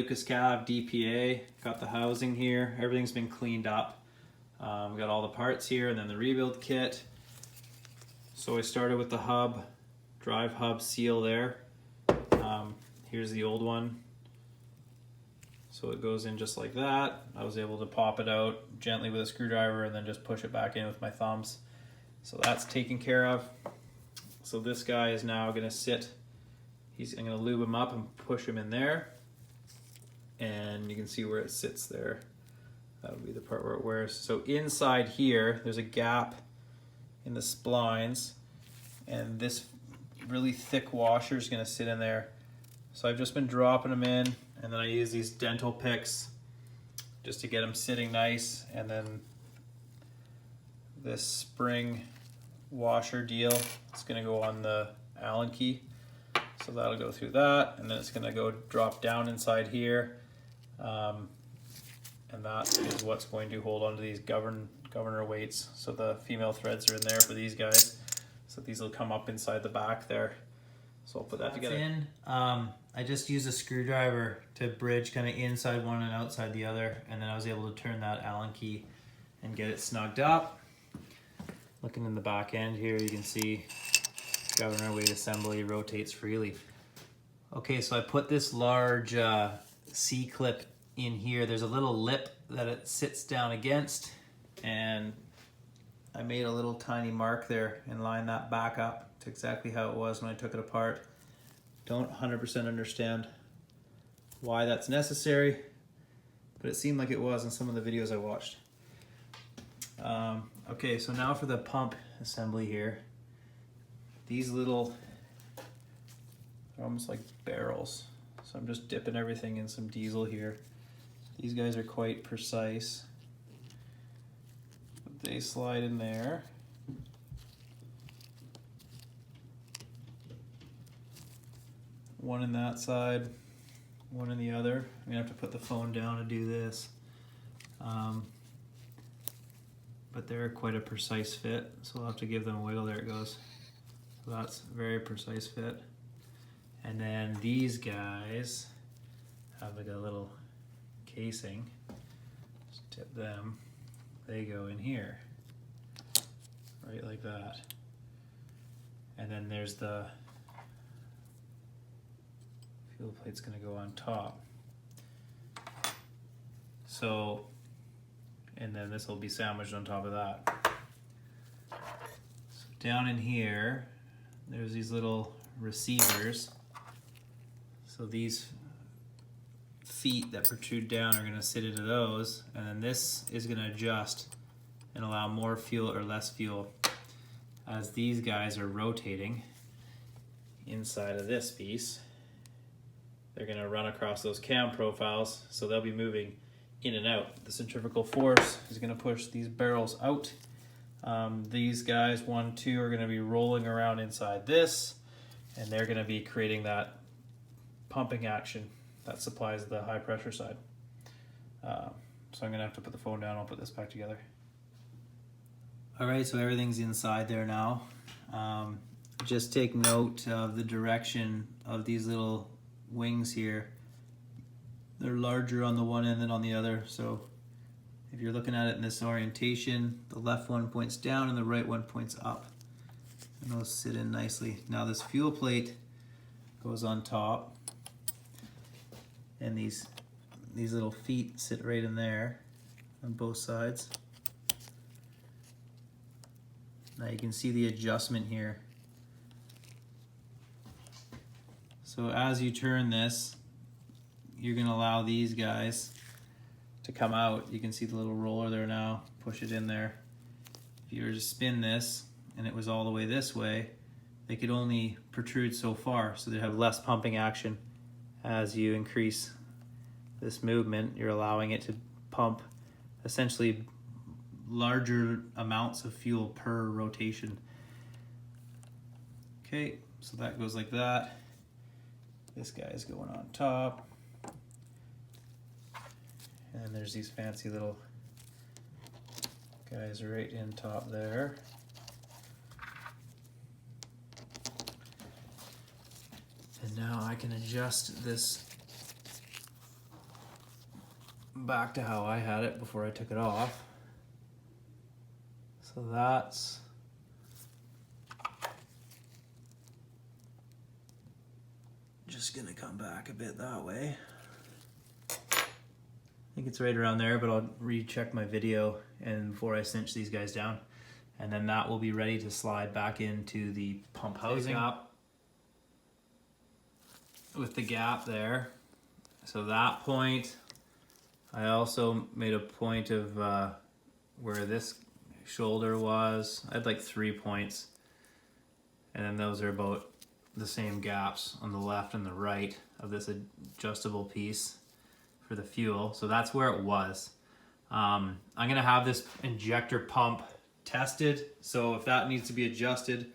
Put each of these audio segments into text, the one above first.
Lucas CAV DPA, got the housing here, everything's been cleaned up. We got all the parts here and then the rebuild kit. So I started with the hub, drive hub seal there. Here's the old one. So it goes in just like that. I was able to pop it out gently with a screwdriver and then just push it back in with my thumbs. So that's taken care of. So this guy is now gonna sit, I'm gonna lube him up and push him in there. And you can see where it sits there. That would be the part where it wears. So inside here, there's a gap in the splines, and this really thick washer is gonna sit in there. So I've just been dropping them in, and then I use these dental picks just to get them sitting nice. And then this spring washer deal, it's gonna go on the Allen key. So that'll go through that, and then it's gonna go drop down inside here. And that is what's going to hold onto these governor weights. So the female threads are in there for these guys. So these will come up inside the back there. So I'll put that together. In. I just used a screwdriver to bridge kind of inside one and outside the other, and then I was able to turn that Allen key and get it snugged up. Looking in the back end here, you can see governor weight assembly rotates freely. Okay, so I put this large C-clip in here. There's a little lip that it sits down against, and I made a little tiny mark there and lined that back up to exactly how it was when I took it apart. Don't 100% understand why that's necessary, but it seemed like it was in some of the videos I watched. Okay, so now for the pump assembly here. These little, they're almost like barrels. So I'm just dipping everything in some diesel here. These guys are quite precise. They slide in there. One in that side, one in the other. I'm gonna have to put the phone down to do this. But they're quite a precise fit, so I'll have to give them a wiggle. There it goes. So that's a very precise fit. And then these guys have like a little casing. Just tip them. They go in here, right like that. And then there's the fuel plate's gonna go on top. So, and then this will be sandwiched on top of that. So down in here, there's these little receivers. So these feet that protrude down are gonna sit into those, and then this is gonna adjust and allow more fuel or less fuel as these guys are rotating inside of this piece. They're gonna run across those cam profiles, so they'll be moving in and out. The centrifugal force is gonna push these barrels out. These guys, 1, 2, are gonna be rolling around inside this, and they're gonna be creating that pumping action that supplies the high pressure side. So I'm gonna have to put the phone down, I'll put this back together. All right, so everything's inside there now. Just take note of the direction of these little wings here. They're larger on the one end than on the other, so if you're looking at it in this orientation, the left one points down and the right one points up. And those sit in nicely. Now this fuel plate goes on top, and these little feet sit right in there on both sides. Now you can see the adjustment here. So as you turn this, you're gonna allow these guys to come out. You can see the little roller there now, push it in there. If you were to spin this and it was all the way this way, they could only protrude so far, so they'd have less pumping action. As you increase this movement, you're allowing it to pump essentially larger amounts of fuel per rotation. Okay, so that goes like that. This guy is going on top. And there's these fancy little guys right in top there. And now I can adjust this back to how I had it before I took it off. So that's just gonna come back a bit that way. I think it's right around there, but I'll recheck my video and before I cinch these guys down. And then that will be ready to slide back into the pump housing up with the gap there. So that point, I also made a point of where this shoulder was. I had like 3 points, and then those are about the same gaps on the left and the right of this adjustable piece for the fuel. So that's where it was. I'm gonna have this injector pump tested, so if that needs to be adjusted,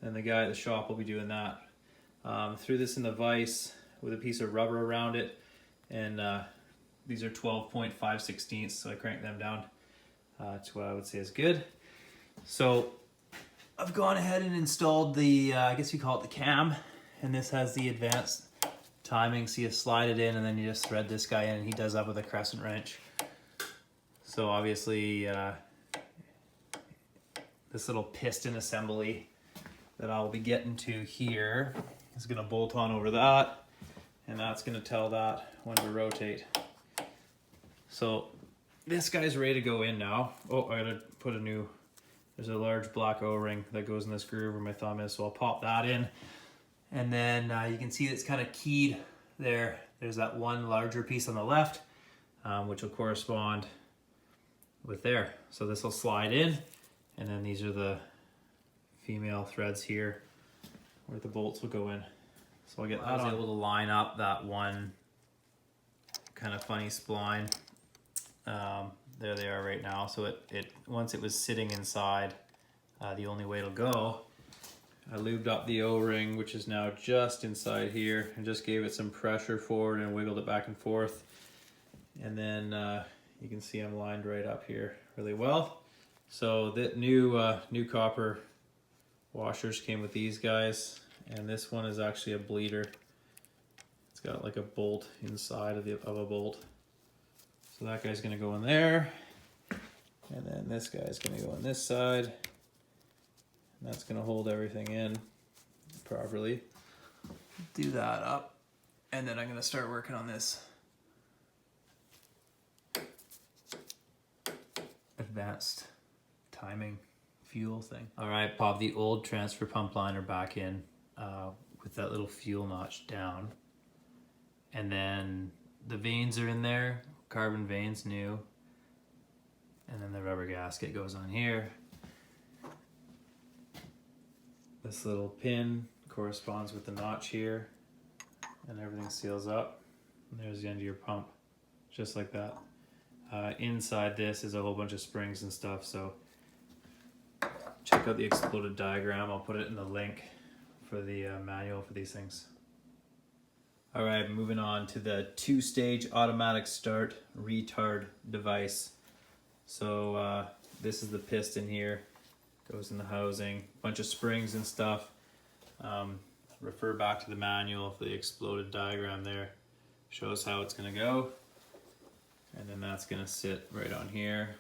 then the guy at the shop will be doing that. Threw this in the vise with a piece of rubber around it, and these are 12.5/16, so I cranked them down to what I would say is good. So I've gone ahead and installed the, I guess you call it the cam, and this has the advanced timing, so you slide it in and then you just thread this guy in, and he does that with a crescent wrench. So obviously this little piston assembly that I'll be getting to here is going to bolt on over that, and that's going to tell that when to rotate. So this guy's ready to go in now. Oh, I gotta put a new, there's a large black O-ring that goes in this groove where my thumb is, so I'll pop that in. And then you can see it's kind of keyed there. There's that one larger piece on the left, which will correspond with there. So this will slide in, and then these are the female threads here where the bolts will go in. So I'll get that on. I was able to line up that one kind of funny spline. There they are right now. So it once it was sitting inside, the only way it'll go, I lubed up the O-ring, which is now just inside here, and just gave it some pressure forward and wiggled it back and forth. And then you can see I'm lined right up here really well. So the new copper washers came with these guys, and this one is actually a bleeder. It's got like a bolt inside of a bolt. So that guy's gonna go in there, and then this guy's gonna go on this side, and that's gonna hold everything in properly. Do that up, and then I'm gonna start working on this advanced timing fuel thing. All right, pop the old transfer pump liner back in with that little fuel notch down, and then the vanes are in there. Carbon vanes new, and then the rubber gasket goes on here. This little pin corresponds with the notch here, and everything seals up, and there's the end of your pump, just like that. Inside this is a whole bunch of springs and stuff, so check out the exploded diagram. I'll put it in the link for the manual for these things. All right, moving on to the 2-stage automatic start retard device. So this is the piston here, goes in the housing, bunch of springs and stuff. Refer back to the manual for the exploded diagram there. Shows how it's gonna go. And then that's gonna sit right on here.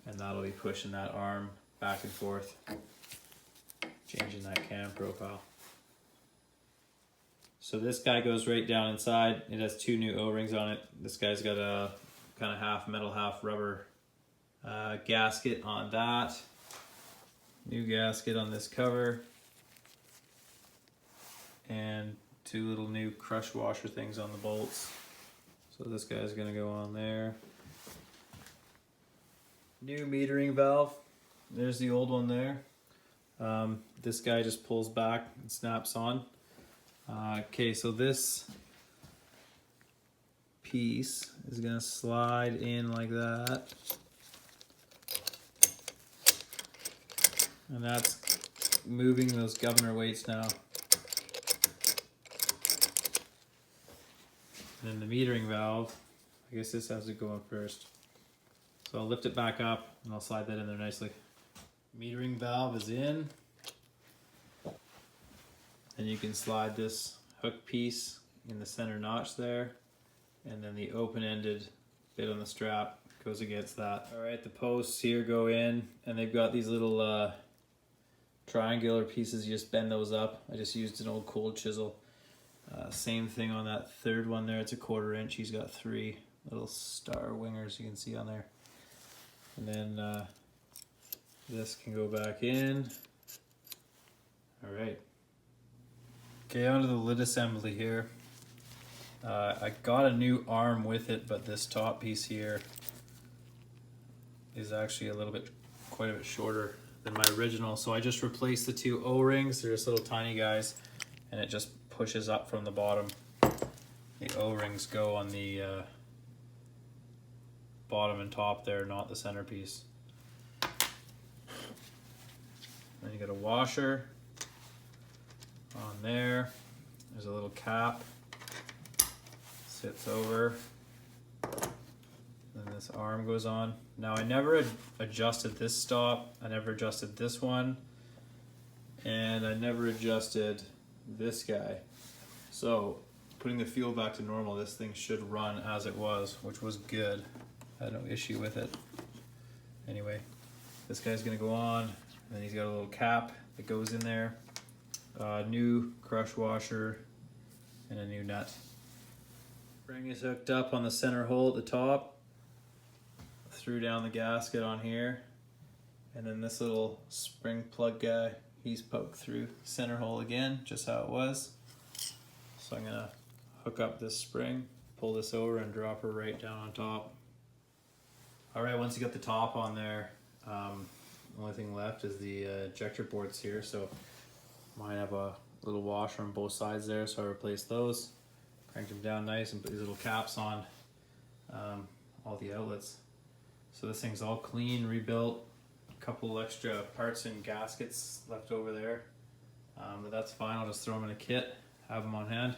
And that'll be pushing that arm back and forth, changing that cam profile. So this guy goes right down inside. It has 2 new O-rings on it. This guy's got a kind of half metal, half rubber gasket on that. New gasket on this cover. And 2 little new crush washer things on the bolts. So this guy's gonna go on there. New metering valve. There's the old one there. This guy just pulls back and snaps on. Okay, so this piece is gonna slide in like that, and that's moving those governor weights now. And then the metering valve, I guess this has to go up first. So I'll lift it back up and I'll slide that in there nicely. Metering valve is in. And you can slide this hook piece in the center notch there. and then the open-ended bit on the strap goes against that. All right, the posts here go in, and they've got these little triangular pieces. You just bend those up. I just used an old cold chisel. Same thing on that third one there. It's a 1/4 inch. He's got 3 little star wingers you can see on there. And then this can go back in. All right. Okay, onto the lid assembly here. I got a new arm with it, but this top piece here is actually quite a bit shorter than my original. So I just replaced the 2 O-rings. They're just little tiny guys, and it just pushes up from the bottom. The O-rings go on the bottom and top there, not the centerpiece. Then you got a washer on there. There's a little cap, sits over. Then this arm goes on. Now I never adjusted this stop. I never adjusted this one. And I never adjusted this guy. So putting the fuel back to normal, this thing should run as it was, which was good. I had no issue with it. Anyway, this guy's gonna go on, and then he's got a little cap that goes in there. New crush washer and a new nut. Spring is hooked up on the center hole at the top. Threw down the gasket on here, and then this little spring plug guy, he's poked through center hole again, just how it was. So I'm gonna hook up this spring, pull this over, and drop her right down on top. All right, once you got the top on there, the only thing left is the ejector boards here. So mine have a little washer on both sides there, so I replaced those, cranked them down nice, and put these little caps on all the outlets. So this thing's all clean, rebuilt. A couple extra parts and gaskets left over there, but that's fine. I'll just throw them in a kit, have them on hand.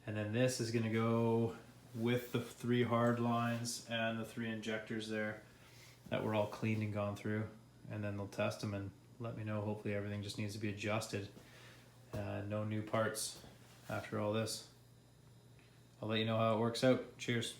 And then this is gonna go with the 3 hard lines and the 3 injectors there that were all cleaned and gone through. And then they'll test them and let me know. Hopefully everything just needs to be adjusted. No new parts after all this. I'll let you know how it works out. Cheers.